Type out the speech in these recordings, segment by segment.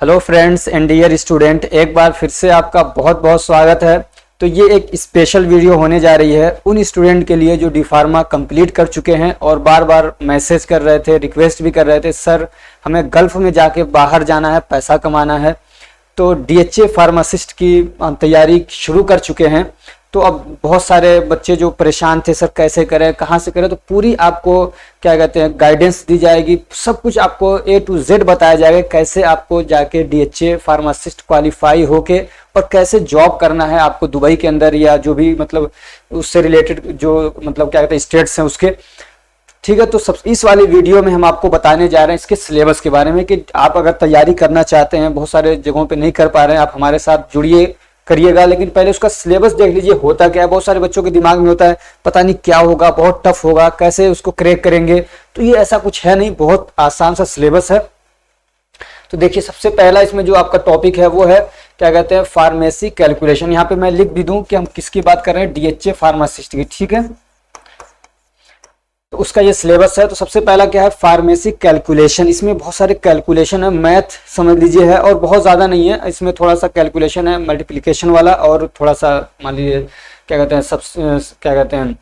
Hello friends and dear student, एक बार फिर से आपका बहुत बहुत स्वागत है। तो ये एक स्पेशल वीडियो होने जा रही है उन स्टूडेंट के लिए जो डी फार्मा कंप्लीट कर चुके हैं और बार बार मैसेज कर रहे थे, रिक्वेस्ट भी कर रहे थे, सर हमें गल्फ में जाके बाहर जाना है, पैसा कमाना है। तो डीएचए फार्मासिस्ट की तैयारी शुरू कर चुके हैं। तो अब बहुत सारे बच्चे जो परेशान थे, सर कैसे करें, कहाँ से करें, तो पूरी आपको क्या कहते हैं गाइडेंस दी जाएगी। सब कुछ आपको A to Z बताया जाएगा, कैसे आपको जाके डीएचए फार्मासिस्ट क्वालिफाई होके और कैसे जॉब करना है आपको दुबई के अंदर या जो भी मतलब उससे रिलेटेड जो मतलब क्या कहते हैं स्टेट्स हैं उसके। ठीक है, तो सब इस वाली वीडियो में हम आपको बताने जा रहे हैं इसके सिलेबस के बारे में कि आप अगर तैयारी करना चाहते हैं, बहुत सारे जगहों पे नहीं कर पा रहे हैं, आप हमारे साथ जुड़िए, करिएगा। लेकिन पहले उसका सिलेबस देख लीजिए होता क्या है। बहुत सारे बच्चों के दिमाग में होता है पता नहीं क्या होगा, बहुत टफ होगा, कैसे उसको क्रैक करेंगे। तो ये ऐसा कुछ है नहीं, बहुत आसान सा सिलेबस है। तो देखिए, सबसे पहला इसमें जो आपका टॉपिक है वो है क्या कहते हैं फार्मेसी कैलकुलेशन। यहाँ पे मैं लिख भी दूं कि हम किसकी बात कर रहे हैं, डीएचए फार्मासिस्ट की। ठीक है, तो उसका ये सिलेबस है। तो सबसे पहला क्या है, फार्मेसी कैलकुलेशन। इसमें बहुत सारे कैलकुलेशन है, मैथ समझ लीजिए है, और बहुत ज़्यादा नहीं है। इसमें थोड़ा सा कैलकुलेशन है मल्टीप्लिकेशन वाला, और थोड़ा सा मान लीजिए क्या कहते हैं क्या कहते हैं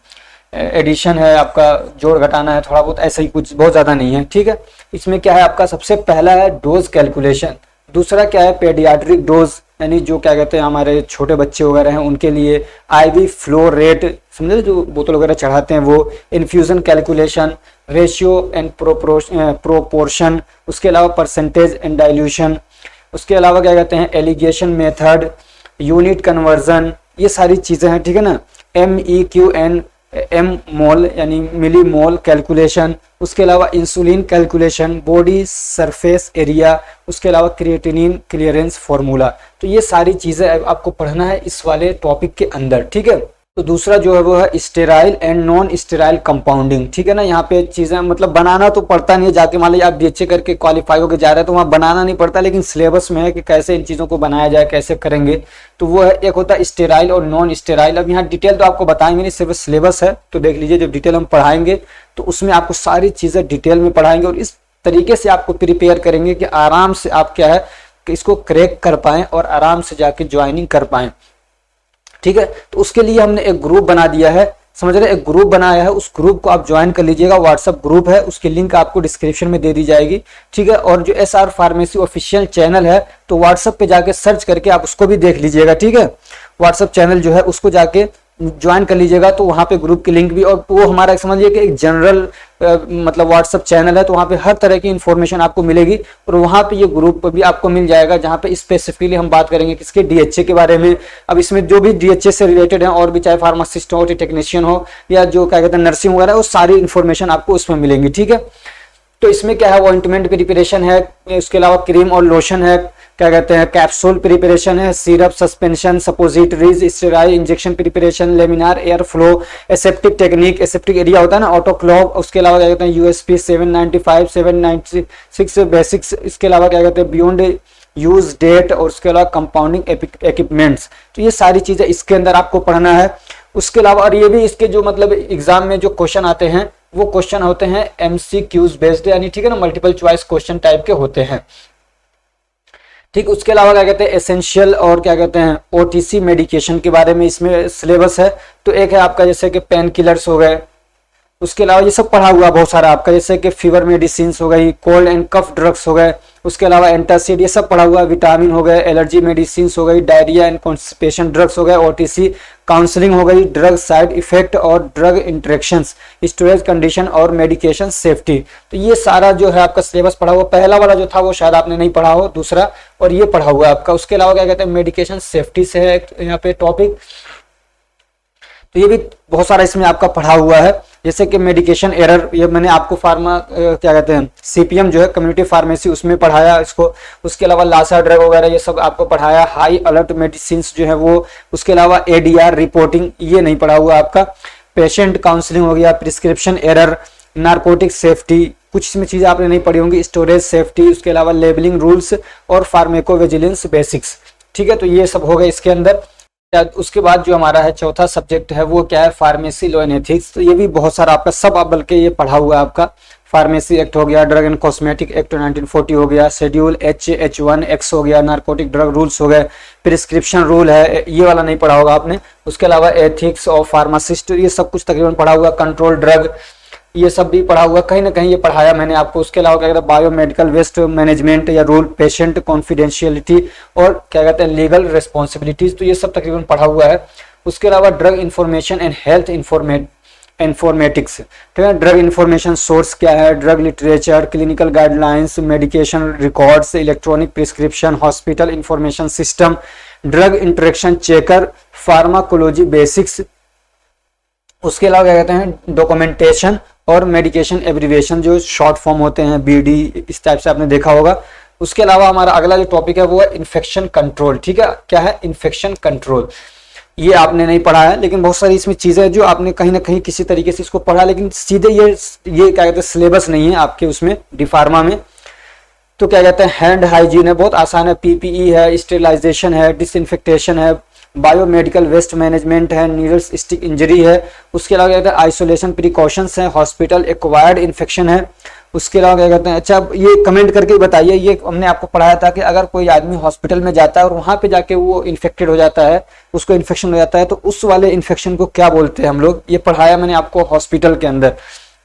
एडिशन है, आपका जोड़ घटाना है, थोड़ा बहुत ऐसा ही, कुछ बहुत ज़्यादा नहीं है। ठीक है, इसमें क्या है आपका सबसे पहला है डोज कैलकुलेशन। दूसरा क्या है पेडियाट्रिक डोज, यानी जो क्या कहते हैं हमारे छोटे बच्चे वगैरह हैं उनके लिए आईवी फ्लो रेट, समझे, जो बोतल वगैरह चढ़ाते हैं वो। Infusion calculation, ratio and proportion, उसके अलावा परसेंटेज एंड डाइल्यूशन, उसके अलावा क्या कहते हैं एलिगेशन मेथड, यूनिट कन्वर्जन, ये सारी चीज़ें हैं। ठीक है ना। MEQN एम मोल यानी मिली मोल कैलकुलेशन, उसके अलावा insulin calculation, body surface area, उसके अलावा क्रिएटिनिन क्लियरेंस फार्मूला। तो ये सारी चीज़ें आपको पढ़ना है इस वाले टॉपिक के अंदर। ठीक है, तो दूसरा जो है वो है sterile and non sterile compounding. ठीक है ना, यहाँ पे चीज़ें मतलब बनाना तो पड़ता नहीं है, जाके मान लीजिए आप डीएचए करके क्वालिफाई होकर जा रहे हैं तो वहाँ बनाना नहीं पड़ता, लेकिन सिलेबस में है कि कैसे इन चीज़ों को बनाया जाए, कैसे करेंगे। तो वो है, एक होता है स्टेराइल और नॉन स्टेराइल। अब यहाँ डिटेल तो आपको बताएंगे नहीं, सिर्फ सिलेबस है, तो देख लीजिए जब डिटेल हम पढ़ाएंगे तो उसमें आपको सारी चीज़ें डिटेल में पढ़ाएंगे और इस तरीके से आपको प्रिपेयर करेंगे कि आराम से आप क्या है कि इसको क्रैक कर पाएँ और आराम से जाके ज्वाइनिंग कर पाएँ। ठीक है, तो उसके लिए हमने एक ग्रुप बना दिया है, समझ रहे, एक ग्रुप बनाया है। उस ग्रुप को आप ज्वाइन कर लीजिएगा, व्हाट्सएप ग्रुप है, उसकी लिंक आपको डिस्क्रिप्शन में दे दी जाएगी। ठीक है, और जो SR फार्मेसी ऑफिशियल चैनल है तो व्हाट्सएप पे जाके सर्च करके आप उसको भी देख लीजिएगा। ठीक है, व्हाट्सएप चैनल जो है उसको जाके ज्वाइन कर लीजिएगा, तो वहाँ पे ग्रुप की लिंक भी, और वो हमारा समझिए कि एक जनरल मतलब व्हाट्सएप चैनल है, तो वहाँ पे हर तरह की इन्फॉर्मेशन आपको मिलेगी। और वहाँ पे ये ग्रुप भी आपको मिल जाएगा जहाँ पे स्पेसिफिकली हम बात करेंगे किसके, डीएचए के बारे में। अब इसमें जो भी डीएचए से रिलेटेड है और भी, चाहे फार्मासिस्ट हो, टेक्नीशियन हो, या जो क्या कहते हैं नर्सिंग वगैरह, वो सारी इन्फॉर्मेशन आपको उसमें मिलेंगी। ठीक है, तो इसमें क्या है, ऑइंटमेंट प्रिपरेशन है, उसके अलावा क्रीम और लोशन है, क्या कहते हैं कैप्सूल प्रिपरेशन है, syrup, suspension, suppositories, steroid injection preparation, laminar air flow, aseptic technique, aseptic area होता है ना, ऑटोक्लॉव, उसके अलावा क्या कहते हैं USP 795 796 बेसिक्स, इसके अलावा क्या कहते हैं बियॉन्ड यूज डेट, और उसके अलावा कंपाउंडिंग इक्विपमेंट्स। तो ये सारी चीजें इसके अंदर आपको पढ़ना है। उसके अलावा और ये भी इसके जो मतलब एग्जाम में जो क्वेश्चन आते हैं वो क्वेश्चन होते हैं MCQs बेस्ड, यानी ठीक है ना, मल्टीपल चॉइस क्वेश्चन टाइप के होते हैं। ठीक, उसके अलावा क्या कहते हैं एसेंशियल और क्या कहते हैं OTC मेडिकेशन के बारे में इसमें सिलेबस है। तो एक है आपका जैसे कि पेन किलर्स हो गए, उसके अलावा ये सब पढ़ा हुआ बहुत सारा आपका, जैसे कि फीवर मेडिसिन हो गई, कोल्ड एंड कफ ड्रग्स हो गए, उसके अलावा एंटासिड, ये सब पढ़ा हुआ, विटामिन हो गए, एलर्जी मेडिसिन हो गई, डायरिया एंड कॉन्स्टिपेशन ड्रग्स हो गए, OTC काउंसलिंग हो गई, ड्रग साइड इफेक्ट और ड्रग इंटरेक्शंस, स्टोरेज कंडीशन और मेडिकेशन सेफ्टी। तो ये सारा जो है आपका सिलेबस पढ़ा हुआ। पहला वाला जो था वो शायद आपने नहीं पढ़ा हो, दूसरा, और ये पढ़ा हुआ है आपका। उसके अलावा क्या कहते हैं मेडिकेशन सेफ्टी से है यहाँ पे टॉपिक, तो ये भी बहुत सारा इसमें आपका पढ़ा हुआ है। जैसे कि मेडिकेशन एरर, ये मैंने आपको फार्मा क्या कहते हैं CPM जो है कम्युनिटी फार्मेसी, उसमें पढ़ाया इसको। उसके अलावा लासा ड्रग वगैरह ये सब आपको पढ़ाया। हाई अलर्ट मेडिसिन जो है वो, उसके अलावा ADR रिपोर्टिंग, ये नहीं पढ़ा हुआ आपका। पेशेंट काउंसलिंग हो गया, प्रिस्क्रिप्शन एरर, नार्कोटिक सेफ्टी, कुछ इसमें चीज़ें आपने नहीं पढ़ी होंगी, स्टोरेज सेफ्टी, उसके अलावा लेबलिंग रूल्स और फार्मेकोविजिलेंस बेसिक्स। ठीक है, तो ये सब हो गए इसके अंदर। उसके बाद जो हमारा है चौथा सब्जेक्ट है वो क्या है, फार्मेसी लॉ एंड एथिक्स। तो ये भी बहुत सारा आपका सब, बल्कि ये पढ़ा हुआ है आपका फार्मेसी एक्ट हो गया, ड्रग एंड कॉस्मेटिक एक्ट 1940 हो गया, शेड्यूल H1X हो गया, नार्कोटिक ड्रग रूल्स हो गए, प्रिस्क्रिप्शन रूल है, ये वाला नहीं पढ़ा होगा आपने। उसके अलावा एथिक्स ऑफ फार्मासिस्ट, ये सब कुछ तकरीबन पढ़ा हुआ, कंट्रोल ड्रग, ये सब भी पढ़ा हुआ, कहीं ना कहीं ये पढ़ाया मैंने आपको। उसके अलावा क्या कहते हैं बायोमेडिकल वेस्ट मैनेजमेंट या रूल, पेशेंट कॉन्फिडेंशियलिटी और क्या कहते हैं लीगल रिस्पॉन्सिबिलिटीज, तो ये सब तकरीबन पढ़ा हुआ है। उसके अलावा drug information and health informatics, ठीक है, ड्रग इंफॉर्मेशन सोर्स क्या है, drug literature, clinical guidelines, medication records, electronic prescription, hospital information system, drug interaction checker, pharmacology basics. उसके अलावा क्या कहते हैं डॉक्यूमेंटेशन और मेडिकेशन एब्रीविएशन, जो शॉर्ट फॉर्म होते हैं BD, इस टाइप से आपने देखा होगा। उसके अलावा हमारा अगला जो टॉपिक है वो है इन्फेक्शन कंट्रोल, ठीक है, क्या है इन्फेक्शन कंट्रोल, ये आपने नहीं पढ़ा है, लेकिन बहुत सारी इसमें चीजें हैं जो आपने कहीं ना कहीं किसी तरीके से इसको पढ़ा, लेकिन सीधे ये क्या कहते हैं सिलेबस नहीं है आपके उसमें डी फार्मा में। तो क्या कहते हैं हैंड हाइजीन है, बहुत आसान है, PPE है, स्टेरिलाइजेशन है, डिसइंफेक्टेशन है, बायोमेडिकल वेस्ट मैनेजमेंट है, नीडल स्टिक इंजरी है। उसके अलावा क्या कहते हैं आइसोलेशन प्रिकॉशंस है, हॉस्पिटल एक्वायर्ड इन्फेक्शन है। उसके अलावा क्या कहते हैं, अच्छा ये कमेंट करके बताइए, ये हमने आपको पढ़ाया था कि अगर कोई आदमी हॉस्पिटल में जाता है और वहां पे जाके वो इन्फेक्टेड हो जाता है, उसको इन्फेक्शन हो जाता है, तो उस वाले इन्फेक्शन को क्या बोलते हैं हम लोग, ये पढ़ाया मैंने आपको हॉस्पिटल के अंदर,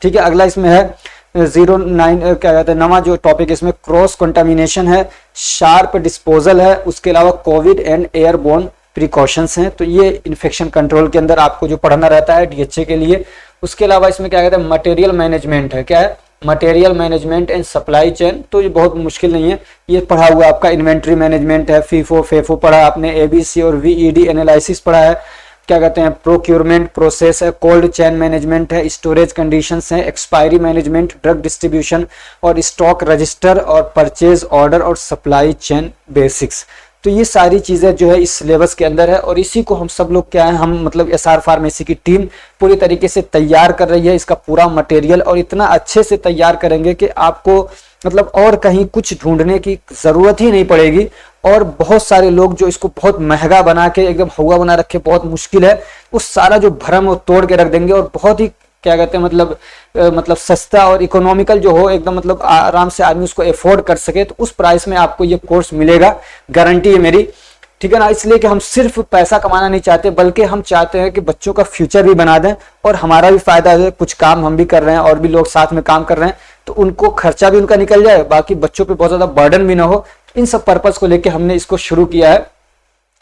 ठीक है। अगला इसमें है 09 क्या कहते हैं नवा जो टॉपिक इसमें क्रॉस कंटामिनेशन है, शार्प डिस्पोजल है। उसके अलावा कोविड एंड एयरबोर्न प्रिकॉशंस हैं, तो ये इन्फेक्शन कंट्रोल के अंदर आपको जो पढ़ना रहता है DHA के लिए। उसके अलावा इसमें क्या कहते हैं मटेरियल मैनेजमेंट है, क्या है material management and supply chain, तो ये बहुत मुश्किल नहीं है, ये पढ़ा हुआ आपका। इन्वेंट्री मैनेजमेंट है, FIFO FEFO पढ़ा आपने, ABC और VED एनालिसिस पढ़ा है, क्या कहते हैं प्रोक्योरमेंट प्रोसेस है, कोल्ड चेन मैनेजमेंट है, स्टोरेज कंडीशंस है, एक्सपायरी मैनेजमेंट, ड्रग डिस्ट्रीब्यूशन और स्टॉक रजिस्टर और परचेज ऑर्डर और सप्लाई चेन बेसिक्स। तो ये सारी चीज़ें जो है इस सिलेबस के अंदर है, और इसी को हम सब लोग क्या है हम मतलब SR फार्मेसी की टीम पूरी तरीके से तैयार कर रही है, इसका पूरा मटेरियल, और इतना अच्छे से तैयार करेंगे कि आपको मतलब और कहीं कुछ ढूंढने की ज़रूरत ही नहीं पड़ेगी। और बहुत सारे लोग जो इसको बहुत महंगा बना के एकदम हवा बना रखे, बहुत मुश्किल है, उस सारा जो भरम वो तोड़ के रख देंगे, और बहुत ही क्या कहते हैं मतलब सस्ता और इकोनॉमिकल जो हो एकदम, मतलब आराम से आदमी उसको अफोर्ड कर सके, तो उस प्राइस में आपको ये कोर्स मिलेगा, गारंटी है मेरी, ठीक है ना। इसलिए कि हम सिर्फ पैसा कमाना नहीं चाहते, बल्कि हम चाहते हैं कि बच्चों का फ्यूचर भी बना दें, और हमारा भी फायदा है, कुछ काम हम भी कर रहे हैं और भी लोग साथ में काम कर रहे हैं, तो उनको खर्चा भी उनका निकल जाए, बाकी बच्चों पे बहुत ज्यादा बर्डन भी ना हो। इन सब पर्पज को लेकर हमने इसको शुरू किया है।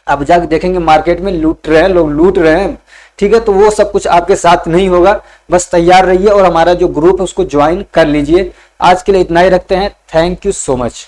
अब जाके देखेंगे मार्केट में लूट रहे हैं लोग, लूट रहे हैं, ठीक है, तो वो सब कुछ आपके साथ नहीं होगा, बस तैयार रहिए और हमारा जो ग्रुप है उसको ज्वाइन कर लीजिए। आज के लिए इतना ही रखते हैं, थैंक यू सो मच।